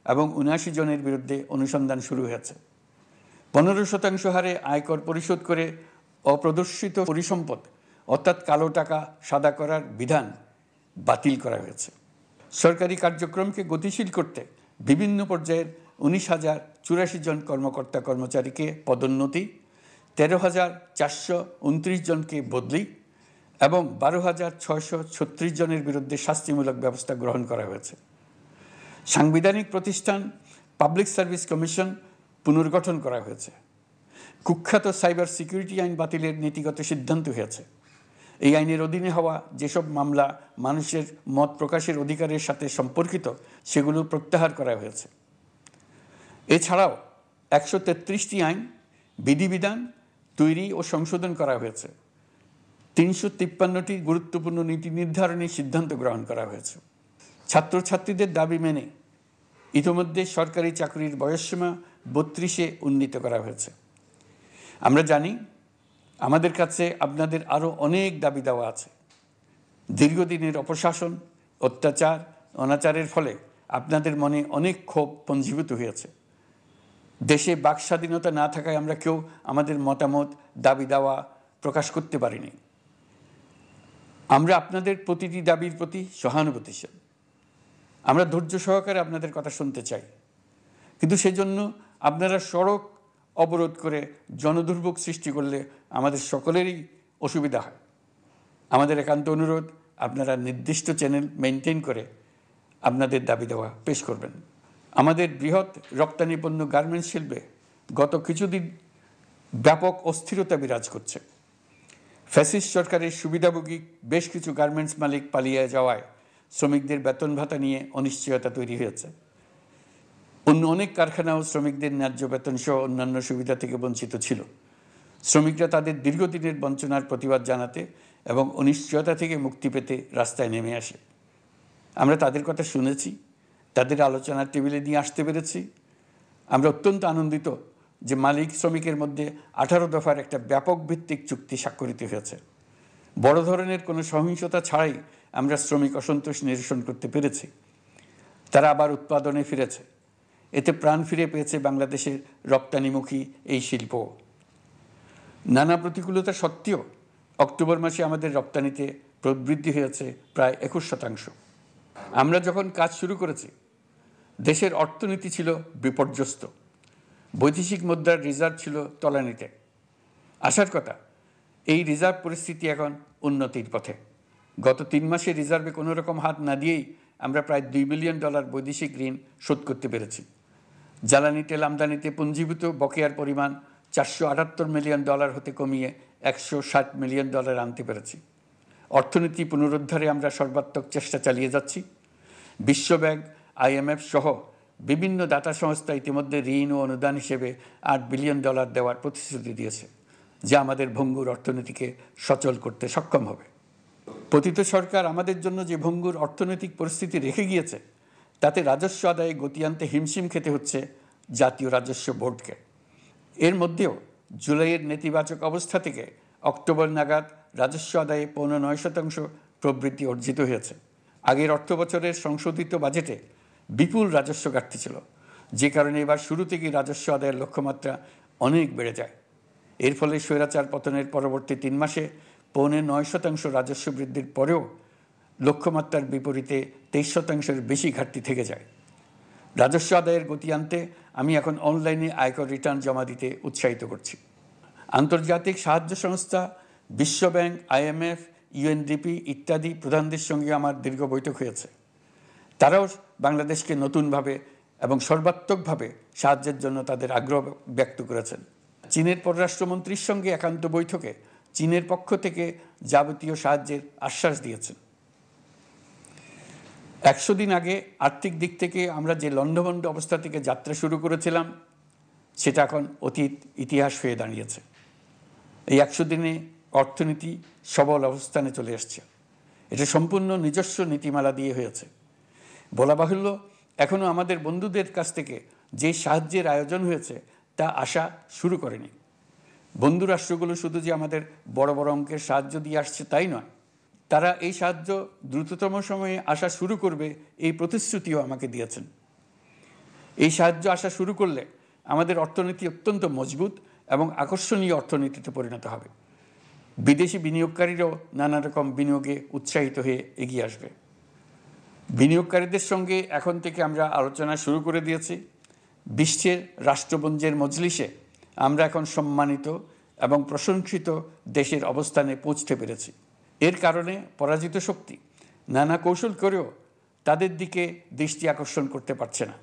এবং 79 জনের বিরুদ্ধে অনুসন্ধান শুরু হয়েছে। 15% হারে আয়কর পরিশোধ করে অপ্রদর্শিত পরিসম্পদ অর্থাৎ কালো টাকা সাদা করার বিধান বাতিল করা হয়েছে। সরকারি কার্যক্রমকে গতিশীল করতে বিভিন্ন পর্যায়ের 19,084 জন কর্মকর্তা কর্মচারীকে পদোন্নতি, 13,429 জনকে বদলি এবং 12,636 জনের বিরুদ্ধে শাস্তিমূলক ব্যবস্থা গ্রহণ করা হয়েছে। সাংবিধানিক প্রতিষ্ঠান পাবলিক সার্ভিস কমিশন পুনর্গঠন করা হয়েছে। কুখ্যাত সাইবার সিকিউরিটি আইন বাতিলের নীতিগত সিদ্ধান্ত হয়েছে। এই আইনের অধীনে হওয়া যেসব মামলা মানুষের মত প্রকাশের অধিকারের সাথে সম্পর্কিত সেগুলো প্রত্যাহার করা হয়েছে। এছাড়াও 133টি আইন বিধিবিধান তৈরি ও সংশোধন করা হয়েছে। 353টি গুরুত্বপূর্ণ নীতি নির্ধারণের সিদ্ধান্ত গ্রহণ করা হয়েছে। ছাত্রছাত্রীদের দাবি মেনে ইতিমধ্যে সরকারি চাকরির বয়সসীমা 32-এ উন্নীত করা হয়েছে। আমরা জানি আমাদের কাছে আপনাদের আরও অনেক দাবি দেওয়া আছে। দীর্ঘদিনের অপশাসন, অত্যাচার, অনাচারের ফলে আপনাদের মনে অনেক ক্ষোভ পঞ্জীভূত হয়েছে। দেশে বাক স্বাধীনতা না থাকায় আমরা কেউ আমাদের মতামত, দাবি দেওয়া প্রকাশ করতে পারিনি। আমরা আপনাদের প্রতিটি দাবির প্রতি সহানুভূতিশীল। আমরা ধৈর্য সহকারে আপনাদের কথা শুনতে চাই, কিন্তু সেজন্য আপনারা সড়ক অবরোধ করে জনদুর্ভোগ সৃষ্টি করলে আমাদের সকলেরই অসুবিধা হয়। আমাদের একান্ত অনুরোধ আপনারা নির্দিষ্ট চ্যানেল মেনটেন করে আপনাদের দাবি দেওয়া পেশ করবেন। আমাদের বৃহৎ রপ্তানি পণ্য গার্মেন্টস শিল্পে গত কিছুদিন ব্যাপক অস্থিরতা বিরাজ করছে। ফ্যাসিস্ট সরকারের সুবিধাভোগী বেশ কিছু গার্মেন্টস মালিক পালিয়ে যাওয়ায় শ্রমিকদের বেতন ভাতা নিয়ে অনিশ্চয়তা তৈরি হয়েছে। অন্য অনেক কারখানাও শ্রমিকদের ন্যায্য বেতন সহ অন্যান্য সুবিধা থেকে বঞ্চিত ছিল। শ্রমিকরা তাদের দীর্ঘদিনের বঞ্চনার প্রতিবাদ জানাতে এবং অনিশ্চয়তা থেকে মুক্তি পেতে রাস্তায় নেমে আসে। আমরা তাদের কথা শুনেছি, তাদের আলোচনার টেবিলে নিয়ে আসতে পেরেছি। আমরা অত্যন্ত আনন্দিত যে মালিক শ্রমিকের মধ্যে 18 দফার একটা ব্যাপক ভিত্তিক চুক্তি স্বাক্ষরিত হয়েছে। বড় ধরনের কোনো সহিংসতা ছাড়াই আমরা শ্রমিক অসন্তোষ নিরসন করতে পেরেছি। তারা আবার উৎপাদনে ফিরেছে। এতে প্রাণ ফিরে পেয়েছে বাংলাদেশের রপ্তানিমুখী এই শিল্প। নানা প্রতিকূলতা সত্ত্বেও অক্টোবর মাসে আমাদের রপ্তানিতে প্রবৃদ্ধি হয়েছে প্রায় 21%। আমরা যখন কাজ শুরু করেছি দেশের অর্থনীতি ছিল বিপর্যস্ত, বৈদেশিক মুদ্রার রিজার্ভ ছিল তলানিতে। আসার কথা, এই রিজার্ভ পরিস্থিতি এখন উন্নতির পথে। গত 3 মাসে রিজার্ভে কোনো রকম হাত না দিয়েই আমরা প্রায় $2 বিলিয়ন বৈদেশিক ঋণ শোধ করতে পেরেছি। জ্বালানি তেল আমদানিতে পুঞ্জীভূত বকেয়ার পরিমাণ $478 মিলিয়ন হতে কমিয়ে $160 মিলিয়ন আনতে পেরেছি। অর্থনীতি পুনরুদ্ধারে আমরা সর্বাত্মক চেষ্টা চালিয়ে যাচ্ছি। বিশ্বব্যাংক, IMF সহ বিভিন্ন দাতা সংস্থা ইতিমধ্যে ঋণ ও অনুদান হিসেবে $8 বিলিয়ন দেওয়ার প্রতিশ্রুতি দিয়েছে, যা আমাদের ভঙ্গুর অর্থনীতিকে সচল করতে সক্ষম হবে। পতিত সরকার আমাদের জন্য যে ভঙ্গুর অর্থনৈতিক পরিস্থিতি রেখে গিয়েছে তাতে রাজস্ব আদায়ে গতি আনতে হিমশিম খেতে হচ্ছে জাতীয় রাজস্ব বোর্ডকে। এর মধ্যেও জুলাইয়ের নেতিবাচক অবস্থা থেকে অক্টোবর নাগাদ রাজস্ব আদায়ে 9.9% প্রবৃদ্ধি অর্জিত হয়েছে। আগের অর্থ বছরের সংশোধিত বাজেটে বিপুল রাজস্ব ঘাটতি ছিল, যে কারণে এবার শুরু থেকেই রাজস্ব আদায়ের লক্ষ্যমাত্রা অনেক বেড়ে যায়। এর ফলে স্বৈরাচার পতনের পরবর্তী 3 মাসে 9.9% রাজস্ব বৃদ্ধির পরেও লক্ষ্যমাত্রার বিপরীতে 23%-এর বেশি ঘাটতি থেকে যায়। রাজস্ব আদায়ের গতি আনতে আমি এখন অনলাইনে আয়কর রিটার্ন জমা দিতে উৎসাহিত করছি। আন্তর্জাতিক সাহায্য সংস্থা, বিশ্বব্যাংক, IMF, UNDP ইত্যাদি প্রধানদের সঙ্গে আমার দীর্ঘ বৈঠক হয়েছে। তারাও বাংলাদেশকে নতুনভাবে এবং সর্বাত্মকভাবে সাহায্যের জন্য তাদের আগ্রহ ব্যক্ত করেছেন। চীনের পররাষ্ট্রমন্ত্রীর সঙ্গে একান্ত বৈঠকে চীনের পক্ষ থেকে যাবতীয় সাহায্যের আশ্বাস দিয়েছেন। 100 দিন আগে আর্থিক দিক থেকে আমরা যে লণ্ডভণ্ড অবস্থা থেকে যাত্রা শুরু করেছিলাম সেটা এখন অতীত ইতিহাস হয়ে দাঁড়িয়েছে। এই 100 দিনে অর্থনীতি সবল অবস্থানে চলে আসছে। এটা সম্পূর্ণ নিজস্ব নীতিমালা দিয়ে হয়েছে। বলা বাহুল্য, এখনও আমাদের বন্ধুদের কাছ থেকে যে সাহায্যের আয়োজন হয়েছে তা আসা শুরু করেনি। বন্ধু রাষ্ট্রগুলো শুধু যে আমাদের বড় বড় অঙ্কের সাহায্য দিয়ে আসছে তাই নয়, তারা এই সাহায্য দ্রুততম সময়ে আসা শুরু করবে এই প্রতিশ্রুতিও আমাকে দিয়েছেন। এই সাহায্য আসা শুরু করলে আমাদের অর্থনীতি অত্যন্ত মজবুত এবং আকর্ষণীয় অর্থনীতিতে পরিণত হবে। বিদেশি বিনিয়োগকারীরাও নানা রকম বিনিয়োগে উৎসাহিত হয়ে এগিয়ে আসবে। বিনিয়োগকারীদের সঙ্গে এখন থেকে আমরা আলোচনা শুরু করে দিয়েছি। বিশ্বের রাষ্ট্রপুঞ্জের মজলিসে আমরা এখন সম্মানিত এবং প্রশংসিত দেশের অবস্থানে পৌঁছতে পেরেছি। এর কারণে পরাজিত শক্তি নানা কৌশল করেও তাদের দিকে দৃষ্টি আকর্ষণ করতে পারছে না।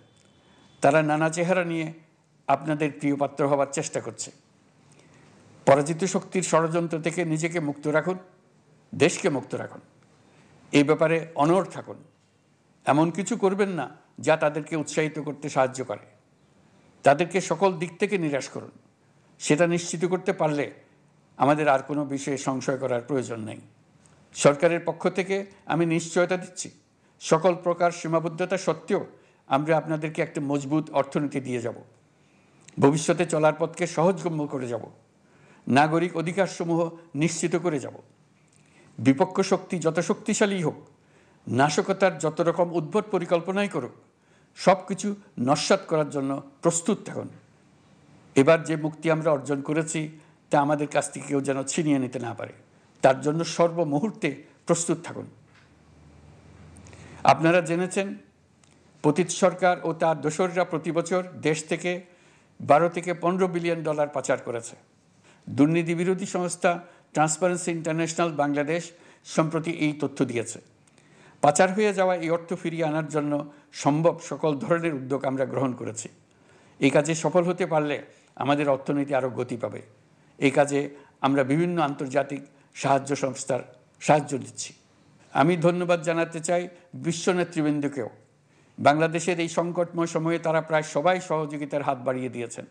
তারা নানা চেহারা নিয়ে আপনাদের প্রিয়পাত্র হওয়ার চেষ্টা করছে। পরাজিত শক্তির ষড়যন্ত্র থেকে নিজেকে মুক্ত রাখুন, দেশকে মুক্ত রাখুন। এই ব্যাপারে অনড় থাকুন। এমন কিছু করবেন না যা তাদেরকে উৎসাহিত করতে সাহায্য করে। তাদেরকে সকল দিক থেকে নিরাশ করুন। সেটা নিশ্চিত করতে পারলে আমাদের আর কোনো বিষয়ে সংশয় করার প্রয়োজন নেই। সরকারের পক্ষ থেকে আমি নিশ্চয়তা দিচ্ছি, সকল প্রকার সীমাবদ্ধতা সত্ত্বেও আমরা আপনাদেরকে একটা মজবুত অর্থনীতি দিয়ে যাব। ভবিষ্যতে চলার পথকে সহজগম্য করে যাব। নাগরিক অধিকারসমূহ নিশ্চিত করে যাব। বিপক্ষ শক্তি যত শক্তিশালী হোক, নাশকতার যত রকম উদ্ভট পরিকল্পনাই করুক, সব কিছু নস্যাৎ করার জন্য প্রস্তুত থাকুন। এবার যে মুক্তি আমরা অর্জন করেছি তা আমাদের কাছ থেকে কেউ যেন ছিনিয়ে নিতে না পারে, তার জন্য সর্বমুহূর্তে প্রস্তুত থাকুন। আপনারা জেনেছেন পতিত সরকার ও তার দোসররা প্রতি বছর দেশ থেকে 12 থেকে 15 বিলিয়ন ডলার পাচার করেছে। দুর্নীতি বিরোধী সংস্থা ট্রান্সপারেন্সি ইন্টারন্যাশনাল বাংলাদেশ সম্প্রতি এই তথ্য দিয়েছে। পাচার হয়ে যাওয়া এই অর্থ ফিরিয়ে আনার জন্য সম্ভব সকল ধরনের উদ্যোগ আমরা গ্রহণ করেছি। এই কাজে সফল হতে পারলে আমাদের অর্থনীতি আরও গতি পাবে। এই কাজে আমরা বিভিন্ন আন্তর্জাতিক সাহায্য সংস্থার সাহায্য দিচ্ছি। আমি ধন্যবাদ জানাতে চাই বিশ্ব নেতৃবৃন্দকেও। বাংলাদেশের এই সংকটময় সময়ে তারা প্রায় সবাই সহযোগিতার হাত বাড়িয়ে দিয়েছেন।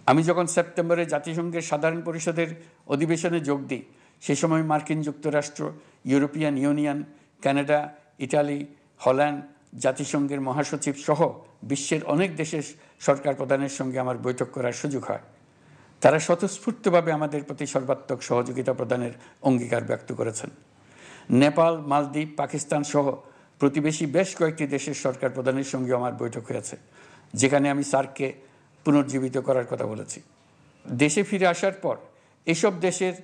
আমি যখন সেপ্টেম্বরে জাতিসংঘের সাধারণ পরিষদের অধিবেশনে যোগ দিই, সে সময় মার্কিন যুক্তরাষ্ট্র, European Union, Canada, Italy, Holland, জাতিসংঘের মহাসচিব সহ বিশ্বের অনেক দেশের সরকার প্রধানের সঙ্গে আমার বৈঠক করার সুযোগ হয়। তারা স্বতঃস্ফূর্তভাবে আমাদের প্রতি সর্বাত্মক সহযোগিতা প্রদানের অঙ্গীকার ব্যক্ত করেছেন। নেপাল, মালদ্বীপ, পাকিস্তান সহ প্রতিবেশী বেশ কয়েকটি দেশের সরকার প্রধানের সঙ্গে আমার বৈঠক হয়েছে, যেখানে আমি সার্ককে পুনর্জীবিত করার কথা বলেছি। দেশে ফিরে আসার পর এসব দেশের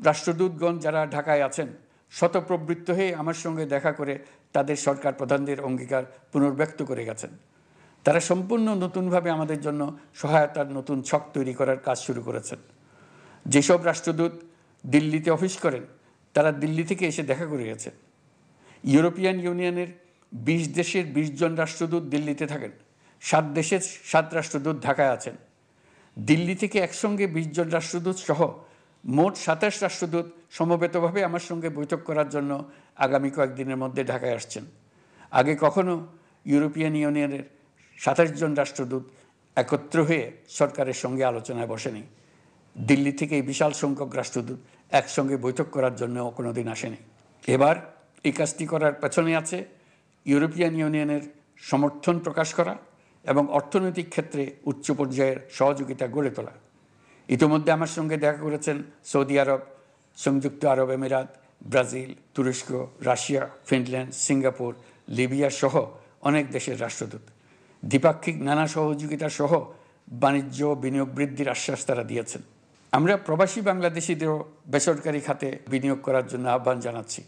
রাষ্ট্রদূতগণ যারা ঢাকায় আছেন স্বতঃপ্রবৃত্ত হয়ে আমার সঙ্গে দেখা করে তাদের সরকার প্রধানদের অঙ্গীকার পুনর্ব্যক্ত করে গেছেন। তারা সম্পূর্ণ নতুনভাবে আমাদের জন্য সহায়তার নতুন ছক তৈরি করার কাজ শুরু করেছেন। যেসব রাষ্ট্রদূত দিল্লিতে অফিস করেন তারা দিল্লি থেকে এসে দেখা করে গেছেন। ইউরোপিয়ান ইউনিয়নের 20 দেশের 20 জন রাষ্ট্রদূত দিল্লিতে থাকেন, 7 দেশের 7 রাষ্ট্রদূত ঢাকায় আছেন। দিল্লি থেকে একসঙ্গে 20 জন রাষ্ট্রদূত সহ মোট 27 রাষ্ট্রদূত সমবেতভাবে আমার সঙ্গে বৈঠক করার জন্য আগামী কয়েকদিনের মধ্যে ঢাকায় আসছেন। আগে কখনো ইউরোপিয়ান ইউনিয়নের 27 জন রাষ্ট্রদূত একত্র হয়ে সরকারের সঙ্গে আলোচনায় বসেনি। দিল্লি থেকে এই বিশাল সংখ্যক রাষ্ট্রদূত একসঙ্গে বৈঠক করার জন্য কোনোদিন আসেনি। এবার এই কাজটি করার পেছনে আছে ইউরোপিয়ান ইউনিয়নের সমর্থন প্রকাশ করা এবং অর্থনৈতিক ক্ষেত্রে উচ্চ পর্যায়ের সহযোগিতা গড়ে তোলা। ইতিমধ্যে আমার সঙ্গে দেখা করেছেন সৌদি আরব, সংযুক্ত আরব আমিরাত, ব্রাজিল, তুরস্ক, রাশিয়া, ফিনল্যান্ড, সিঙ্গাপুর, লিবিয়া সহ অনেক দেশের রাষ্ট্রদূত। দ্বিপাক্ষিক নানা সহযোগিতা সহ বাণিজ্য বিনিয়োগ বৃদ্ধির আশ্বাস তারা দিয়েছেন। আমরা প্রবাসী বাংলাদেশিদেরও বেসরকারি খাতে বিনিয়োগ করার জন্য আহ্বান জানাচ্ছি।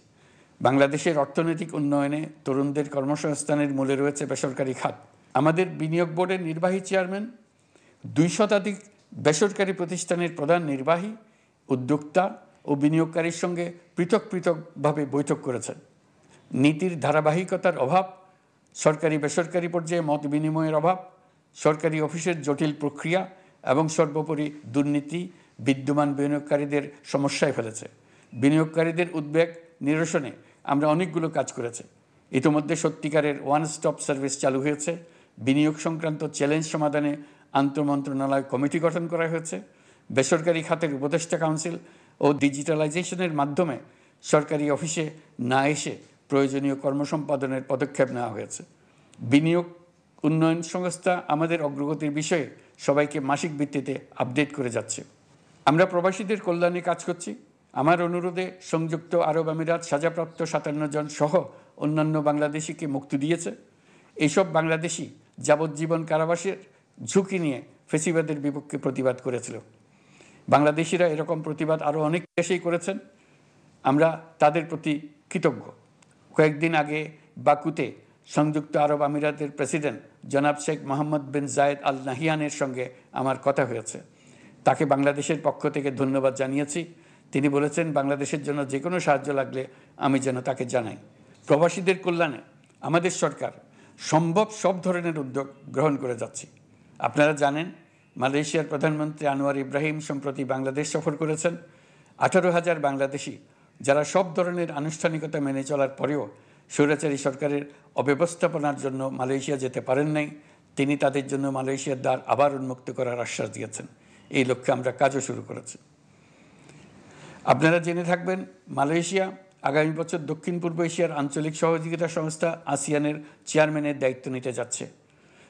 বাংলাদেশের অর্থনৈতিক উন্নয়নে তরুণদের কর্মসংস্থানের মূলে রয়েছে বেসরকারি খাত। আমাদের বিনিয়োগ বোর্ডের নির্বাহী চেয়ারম্যান 2 শতাধিক বেসরকারি প্রতিষ্ঠানের প্রধান নির্বাহী, উদ্যোক্তা ও বিনিয়োগকারীর সঙ্গে পৃথক পৃথকভাবে বৈঠক করেছেন। নীতির ধারাবাহিকতার অভাব, সরকারি বেসরকারি পর্যায়ে মত বিনিময়ের অভাব, সরকারি অফিসের জটিল প্রক্রিয়া এবং সর্বোপরি দুর্নীতি বিদ্যমান বিনিয়োগকারীদের সমস্যায় ফেলেছে। বিনিয়োগকারীদের উদ্বেগ নিরসনে আমরা অনেকগুলো কাজ করেছি। ইতিমধ্যে সত্যিকারের ওয়ান স্টপ সার্ভিস চালু হয়েছে। বিনিয়োগ সংক্রান্ত চ্যালেঞ্জ সমাধানে আন্তঃমন্ত্রণালয় কমিটি গঠন করা হয়েছে। বেসরকারি খাতের উপদেষ্টা কাউন্সিল ও ডিজিটালাইজেশনের মাধ্যমে সরকারি অফিসে না এসে প্রয়োজনীয় কর্মসম্পাদনের পদক্ষেপ নেওয়া হয়েছে। বিনিয়োগ উন্নয়ন সংস্থা আমাদের অগ্রগতির বিষয়ে সবাইকে মাসিক ভিত্তিতে আপডেট করে যাচ্ছে। আমরা প্রবাসীদের কল্যাণে কাজ করছি। আমার অনুরোধে সংযুক্ত আরব আমিরাত সাজাপ্রাপ্ত 57 জন সহ অন্যান্য বাংলাদেশিকে মুক্তি দিয়েছে। এইসব বাংলাদেশি যাবজ্জীবন কারাবাসের ঝুঁকি নিয়ে ফেসিবাদের বিপক্ষে প্রতিবাদ করেছিল। বাংলাদেশিরা এরকম প্রতিবাদ আরও অনেক দেশেই করেছেন। আমরা তাদের প্রতি কৃতজ্ঞ। কয়েকদিন আগে বাকুতে সংযুক্ত আরব আমিরাতের প্রেসিডেন্ট জনাব শেখ মোহাম্মদ বিন জায়েদ আল নাহিয়ানের সঙ্গে আমার কথা হয়েছে। তাকে বাংলাদেশের পক্ষ থেকে ধন্যবাদ জানিয়েছি। তিনি বলেছেন বাংলাদেশের জন্য যে কোনো সাহায্য লাগলে আমি যেন তাকে জানাই। প্রবাসীদের কল্যাণে আমাদের সরকার সম্ভব সব ধরনের উদ্যোগ গ্রহণ করে যাচ্ছে। আপনারা জানেন মালয়েশিয়ার প্রধানমন্ত্রী আনোয়ার ইব্রাহিম সম্প্রতি বাংলাদেশ সফর করেছেন। 18,000 বাংলাদেশি যারা সব ধরনের আনুষ্ঠানিকতা মেনে চলার পরেও স্বৈরাচারী সরকারের অব্যবস্থাপনার জন্য মালয়েশিয়া যেতে পারেন নাই, তিনি তাদের জন্য মালয়েশিয়ার দ্বার আবার উন্মুক্ত করার আশ্বাস দিয়েছেন। এই লক্ষ্যে আমরা কাজও শুরু করেছি। আপনারা জেনে থাকবেন মালয়েশিয়া আগামী বছর দক্ষিণ পূর্ব এশিয়ার আঞ্চলিক সহযোগিতা সংস্থা আসিয়ানের চেয়ারম্যানের দায়িত্ব নিতে যাচ্ছে।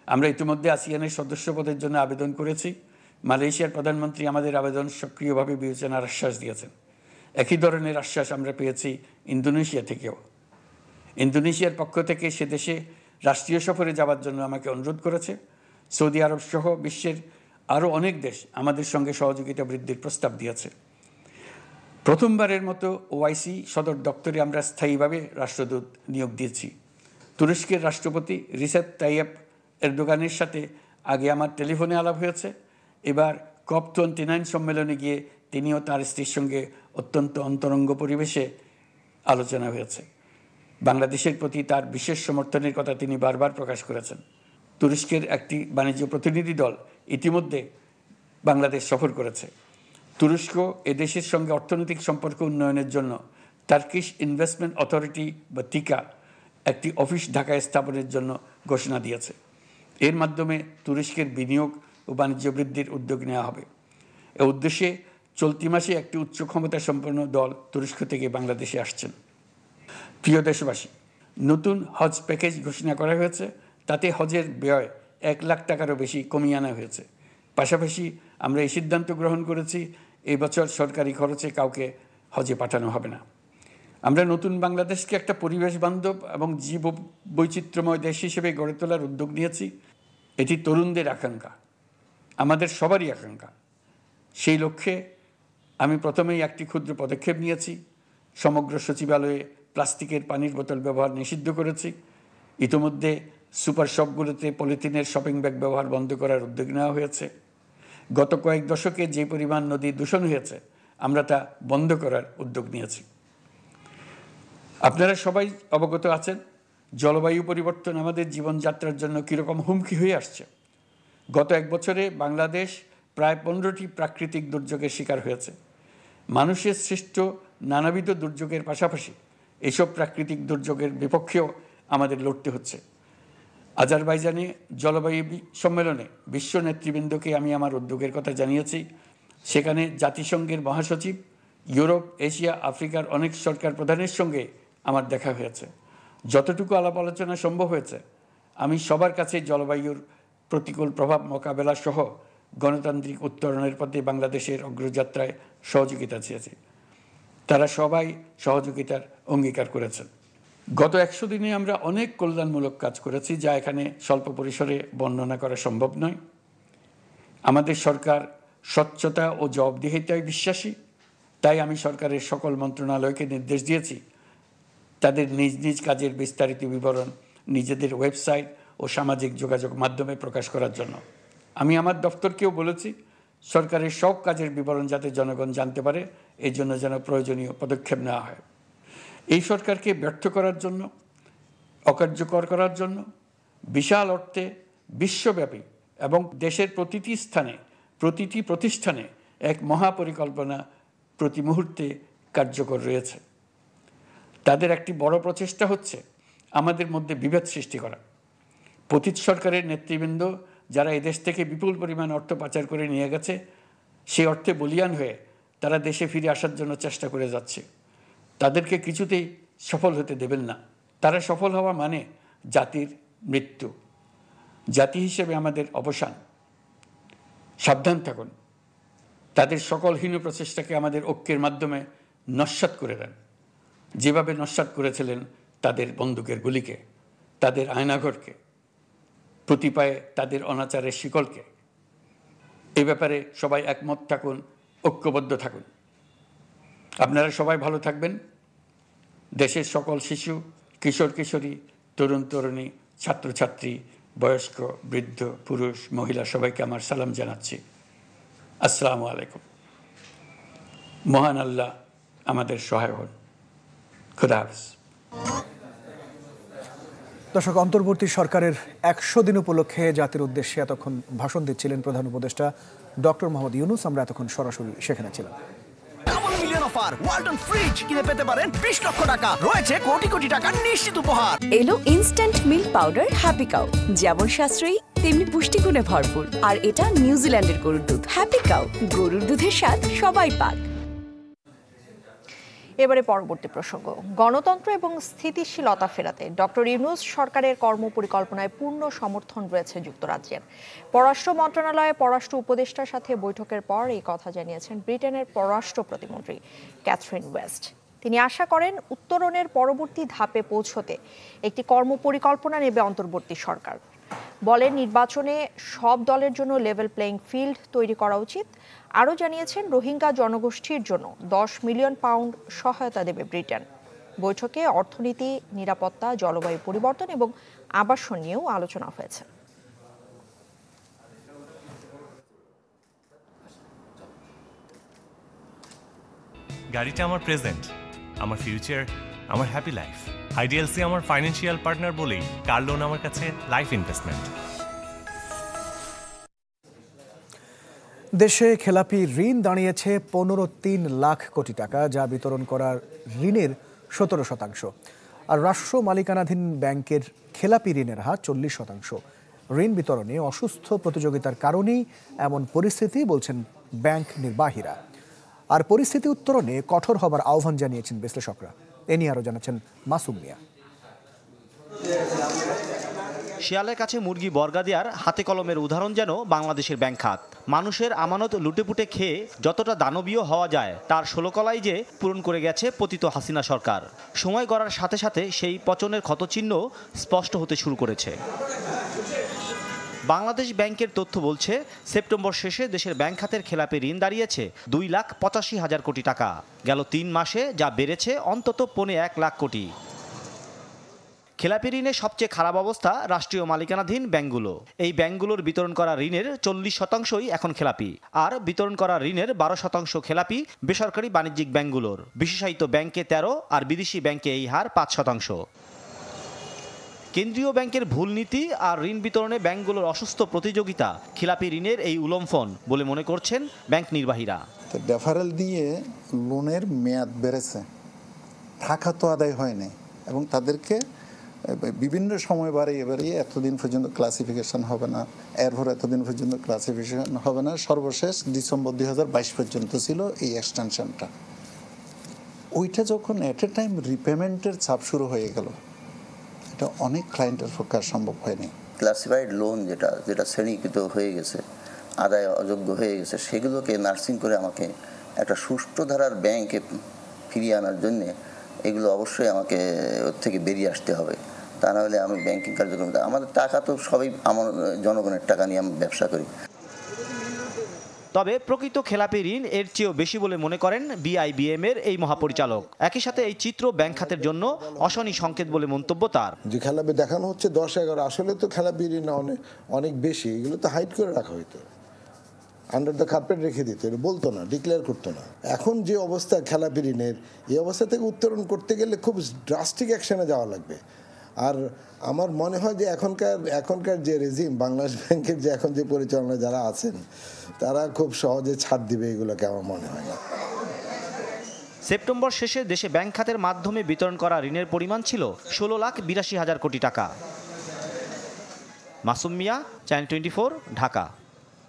আমরা ইতিমধ্যে আসিয়ানের সদস্যপদের জন্য আবেদন করেছি। মালয়েশিয়ার প্রধানমন্ত্রী আমাদের আবেদন সক্রিয়ভাবে বিবেচনার আশ্বাস দিয়েছেন। একই ধরনের আশ্বাস আমরা পেয়েছি ইন্দোনেশিয়া থেকেও। ইন্দোনেশিয়ার পক্ষ থেকে সে দেশে রাষ্ট্রীয় সফরে যাওয়ার জন্য আমাকে অনুরোধ করেছে। সৌদি আরব সহ বিশ্বের আরও অনেক দেশ আমাদের সঙ্গে সহযোগিতা বৃদ্ধির প্রস্তাব দিয়েছে। প্রথমবারের মতো ওআইসি সদর দপ্তরে আমরা স্থায়ীভাবে রাষ্ট্রদূত নিয়োগ দিয়েছি। তুরস্কের রাষ্ট্রপতি রিসেপ তাইয়েপ এরদোগানের সাথে আগে আমার টেলিফোনে আলাপ হয়েছে। এবার COP29 সম্মেলনে গিয়ে তিনিও তার স্ত্রীর সঙ্গে অত্যন্ত অন্তরঙ্গ পরিবেশে আলোচনা হয়েছে। বাংলাদেশের প্রতি তার বিশেষ সমর্থনের কথা তিনি বারবার প্রকাশ করেছেন। তুরস্কের একটি বাণিজ্য প্রতিনিধি দল ইতিমধ্যে বাংলাদেশ সফর করেছে। তুরস্ক এদেশের সঙ্গে অর্থনৈতিক সম্পর্ক উন্নয়নের জন্য টার্কিশ ইনভেস্টমেন্ট অথরিটি বা টিকা একটি অফিস ঢাকায় স্থাপনের জন্য ঘোষণা দিয়েছে। এর মাধ্যমে তুরস্কের বিনিয়োগ ও বাণিজ্য বৃদ্ধির উদ্যোগ নেওয়া হবে। এ উদ্দেশ্যে চলতি মাসে একটি উচ্চ ক্ষমতা সম্পন্ন দল তুরস্ক থেকে বাংলাদেশে আসছেন। প্রিয় দেশবাসী, নতুন হজ প্যাকেজ ঘোষণা করা হয়েছে। তাতে হজের ব্যয় 1 লাখ টাকারও বেশি কমিয়ে আনা হয়েছে। পাশাপাশি আমরা এই সিদ্ধান্ত গ্রহণ করেছি, এই বছর সরকারি খরচে কাউকে হজে পাঠানো হবে না। আমরা নতুন বাংলাদেশকে একটা পরিবেশ বান্ধব এবং জীব বৈচিত্র্যময় দেশ হিসেবে গড়ে তোলার উদ্যোগ নিয়েছি। এটি তরুণদের আকাঙ্ক্ষা, আমাদের সবারই আকাঙ্ক্ষা। সেই লক্ষ্যে আমি প্রথমেই একটি ক্ষুদ্র পদক্ষেপ নিয়েছি। সমগ্র সচিবালয়ে প্লাস্টিকের পানির বোতল ব্যবহার নিষিদ্ধ করেছি। ইতিমধ্যে সুপার শপগুলোতে পলিথিনের শপিং ব্যাগ ব্যবহার বন্ধ করার উদ্যোগ নেওয়া হয়েছে। গত কয়েক দশকে যে পরিমাণ নদী দূষণ হয়েছে, আমরা তা বন্ধ করার উদ্যোগ নিয়েছি। আপনারা সবাই অবগত আছেন, জলবায়ু পরিবর্তন আমাদের জীবনযাত্রার জন্য কীরকম হুমকি হয়ে আসছে। গত 1 বছরে বাংলাদেশ প্রায় 15টি প্রাকৃতিক দুর্যোগের শিকার হয়েছে। মানুষের সৃষ্ট নানাবিধ দুর্যোগের পাশাপাশি এসব প্রাকৃতিক দুর্যোগের বিপক্ষেও আমাদের লড়তে হচ্ছে। আজারবাইজানে জলবায়ু সম্মেলনে বিশ্ব নেতৃবৃন্দকে আমি আমার উদ্যোগের কথা জানিয়েছি। সেখানে জাতিসংঘের মহাসচিব, ইউরোপ, এশিয়া, আফ্রিকার অনেক সরকার প্রধানের সঙ্গে আমার দেখা হয়েছে। যতটুকু আলাপ আলোচনা সম্ভব হয়েছে, আমি সবার কাছে জলবায়ুর প্রতিকূল প্রভাব মোকাবেলা সহ গণতান্ত্রিক উত্তরণের পথে বাংলাদেশের অগ্রযাত্রায় সহযোগিতা চেয়েছি। তারা সবাই সহযোগিতার অঙ্গীকার করেছেন। গত 100 দিনে আমরা অনেক কল্যাণমূলক কাজ করেছি, যা এখানে স্বল্প পরিসরে বর্ণনা করা সম্ভব নয়। আমাদের সরকার স্বচ্ছতা ও জবাবদিহিতায় বিশ্বাসী। তাই আমি সরকারের সকল মন্ত্রণালয়কে নির্দেশ দিয়েছি তাদের নিজ নিজ কাজের বিস্তারিত বিবরণ নিজেদের ওয়েবসাইট ও সামাজিক যোগাযোগ মাধ্যমে প্রকাশ করার জন্য। আমি আমার দপ্তরকেও বলেছি সরকারের সব কাজের বিবরণ যাতে জনগণ জানতে পারে, এই জন্য যেন প্রয়োজনীয় পদক্ষেপ নেওয়া হয়। এই সরকারকে ব্যর্থ করার জন্য, অকার্যকর করার জন্য বিশাল অর্থে বিশ্বব্যাপী এবং দেশের প্রতিটি স্থানে, প্রতিটি প্রতিষ্ঠানে এক মহাপরিকল্পনা প্রতি মুহূর্তে কার্যকর রয়েছে। তাদের একটি বড় প্রচেষ্টা হচ্ছে আমাদের মধ্যে বিভেদ সৃষ্টি করা। পতিত সরকারের নেতৃবৃন্দ যারা এদেশ থেকে বিপুল পরিমাণ অর্থ পাচার করে নিয়ে গেছে, সেই অর্থে বলীয়ান হয়ে তারা দেশে ফিরে আসার জন্য চেষ্টা করে যাচ্ছে। তাদেরকে কিছুতেই সফল হতে দেবেন না। তারা সফল হওয়া মানে জাতির মৃত্যু, জাতি হিসেবে আমাদের অবসান। সাবধান থাকুন। তাদের সকল হীন প্রচেষ্টাকে আমাদের ঐক্যের মাধ্যমে নস্যাৎ করে দেন, যেভাবে নস্যাৎ করেছিলেন তাদের বন্দুকের গুলিকে, তাদের আয়নাঘরকে, প্রতি পায়ে তাদের অনাচারের শিকলকে। এ ব্যাপারে সবাই একমত থাকুন, ঐক্যবদ্ধ থাকুন। আপনারা সবাই ভালো থাকবেন। দেশের সকল শিশু, কিশোর কিশোরী, তরুণ তরুণী, ছাত্রছাত্রী, বয়স্ক, বৃদ্ধ, পুরুষ, মহিলা সবাইকে আমার সালাম জানাচ্ছি। আসসালামু আলাইকুম। মহান আল্লাহ আমাদের সহায় হন। খুদা হাফেজ। দর্শক, অন্তর্বর্তী সরকারের 100 দিন উপলক্ষে জাতির উদ্দেশ্যে এতক্ষণ ভাষণ দিচ্ছিলেন প্রধান উপদেষ্টা ডক্টর মোহাম্মদ ইউনূস। আমরা এতক্ষণ সরাসরি সেখানে ছিলাম। ওয়ালটন ফ্রিজ কিনে পেতে পারেন 20 লক্ষ টাকা, রয়েছে কোটি কোটি টাকার নিশ্চিত উপহার। এলো instant milk powder happy cow, যেমন সাশ্রয়ী তেমনি পুষ্টিগুণে ভরপুর। আর এটা নিউজিল্যান্ডের গরুর দুধ। হ্যাপি কাউ, গরুর দুধের স্বাদ সবাই পাক। এবারে পরবর্তী প্রসঙ্গ, গণতন্ত্র এবং স্থিতিশীলতা ফেরাতে ডক্টর ইউনূস সরকারের কর্মপরিকল্পনায় পূর্ণ সমর্থন রয়েছে যুক্তরাজ্যের। পররাষ্ট্র মন্ত্রণালয়ে পররাষ্ট্র উপদেষ্টার সাথে বৈঠকের পর এই কথা জানিয়েছেন ব্রিটেনের পররাষ্ট্র প্রতিমন্ত্রী ক্যাথরিন ওয়েস্ট। তিনি আশা করেন উত্তরণের পরবর্তী ধাপে পৌঁছতে একটি কর্মপরিকল্পনা নেবে অন্তর্বর্তী সরকার। বলেন, নির্বাচনে সব দলের জন্য লেভেল প্লেইং ফিল্ড তৈরি করা উচিত। আরও জানিয়েছেন রোহিঙ্গা জনগোষ্ঠীর জন্য 10 মিলিয়ন পাউন্ড সহায়তা দেবে ব্রিটেন। বৈঠকে অর্থনীতি, নিরাপত্তা, জলবায়ু পরিবর্তন এবং আবাসন নিয়েও আলোচনা হয়েছে। গাড়িটা আমার প্রেজেন্ট, আমার ফিউচার, আমার হ্যাপি লাইফ। আইডিএলসি আমার ফাইন্যান্সিয়াল পার্টনার বলেই কার লোন আমার কাছে লাইফ ইনভেস্টমেন্ট। দেশে খেলাপি ঋণ দাঁড়িয়েছে 15.3 লাখ কোটি টাকা, যা বিতরণ করা ঋণের 17%। আর রাষ্ট্র মালিকানাধীন ব্যাংকের খেলাপি ঋণের হার 40%। ঋণ বিতরণে অসুস্থ প্রতিযোগিতার কারণেই এমন পরিস্থিতি বলছেন ব্যাংক নির্বাহীরা। আর পরিস্থিতি উত্তরণে কঠোর হবার আহ্বান জানিয়েছেন বিশ্লেষকরা। এ নিয়ে আরও জানাচ্ছেন মাসুম মিয়া। শিয়ালের কাছে মুরগি বর্গা দেওয়ার হাতে কলমের উদাহরণ যেন বাংলাদেশের ব্যাংক খাত। মানুষের আমানত লুটেপুটে খেয়ে যতটা দানবীয় হওয়া যায় তার 16 কলাই যে পূরণ করে গেছে পতিত হাসিনা সরকার। সময় গড়ার সাথে সাথে সেই পচনের ক্ষতচিহ্ন স্পষ্ট হতে শুরু করেছে। বাংলাদেশ ব্যাংকের তথ্য বলছে, সেপ্টেম্বর শেষে দেশের ব্যাংক খাতের খেলাপি ঋণ দাঁড়িয়েছে 2,85,000 কোটি টাকা। গেল 3 মাসে যা বেড়েছে অন্তত 1.5 লাখ কোটি। খেলাপি ঋণের সবচেয়ে খারাপ অবস্থা রাষ্ট্রীয় মালিকানাধীন ব্যাংকগুলো। এই ব্যাংকগুলোর বিতরণ করা ঋণের 40%ই এখন খেলাপি, আর বিতরণ করা ঋণের 12% খেলাপি বেসরকারি বাণিজ্যিক ব্যাংকগুলোর। বিশেষায়িত ব্যাংকে 13 আর বিদেশি ব্যাংকে এই হার 5%। কেন্দ্রীয় ব্যাংকের ভুল নীতি আর ঋণ বিতরণে ব্যাংকগুলোর অসুস্থ প্রতিযোগিতা খেলাপি ঋণের এই উলম্ফন বলে মনে করছেন ব্যাংক নির্বাহীরা। ডেফারেল দিয়ে লোনের মেয়াদ বেড়েছে, টাকা তো আদায় হয়নি এবং তাদেরকে বিভিন্ন সময় বাড়িয়ে এতদিন পর্যন্ত ক্লাসিফিকেশন হবে না, এরপর এতদিন পর্যন্ত ক্লাসিফিকেশন হবে না। সর্বশেষ ডিসেম্বর 2022 পর্যন্ত ছিল এই এক্সটেনশনটা। ওইটা যখন এট এ টাইম রিপেমেন্টের চাপ শুরু হয়ে গেল, এটা অনেক ক্লায়েন্টের পক্ষে সম্ভব হয়নি। ক্লাসিফাইড লোন যেটা শ্রেণীকৃত হয়ে গেছে, আদায় অযোগ্য হয়ে গেছে, সেগুলোকে নার্সিং করে আমাকে একটা সুষ্ঠু ধারার ব্যাংকে ফিরিয়ে আনার জন্যে এগুলো অবশ্যই আমাকে ওর থেকে বেরিয়ে আসতে হবে। তা না হলে আমি ব্যাংকিং কার্যক্রম, আমাদের টাকা তো সবাই আমার জনগণের টাকা নিয়ে আমি ব্যবসা করি। তবে প্রকৃত খেলাপি ঋণ এর চেয়েও বেশি বলে মনে করেন বিআইবিএম এর এই মহাপরিচালক। একই সাথে এই চিত্র ব্যাংক খাতের জন্য অশনি সংকেত বলে মন্তব্য তার। যে খেলাপি দেখানো হচ্ছে 10-11, আসলে তো খেলাপি ঋণ অনেক বেশি। এগুলো তো হাইড করে রাখা হইতো, আন্ডার দ্য কার্পেট রেখে দিত, এটা বলতো না, ডিক্লেয়ার করতো না। এখন যে অবস্থা খেলাপি ঋণের, এই অবস্থা থেকে উত্তরণ করতে গেলে খুব ড্রাস্টিক অ্যাকশনে যাওয়া লাগবে। আর আমার মনে হয় যে এখনকার যে রেজিম, বাংলাদেশ ব্যাংকের যে এখন যে পরিচালনা যারা আছেন, তারা খুব সহজে ছাড় দিবে এগুলোকে আমার মনে হয় না। সেপ্টেম্বর শেষে দেশে ব্যাংক খাতের মাধ্যমে বিতরণ করা ঋণের পরিমাণ ছিল 16,82,000 কোটি টাকা। মাসুম মিয়া, চ্যানেল 24, ঢাকা।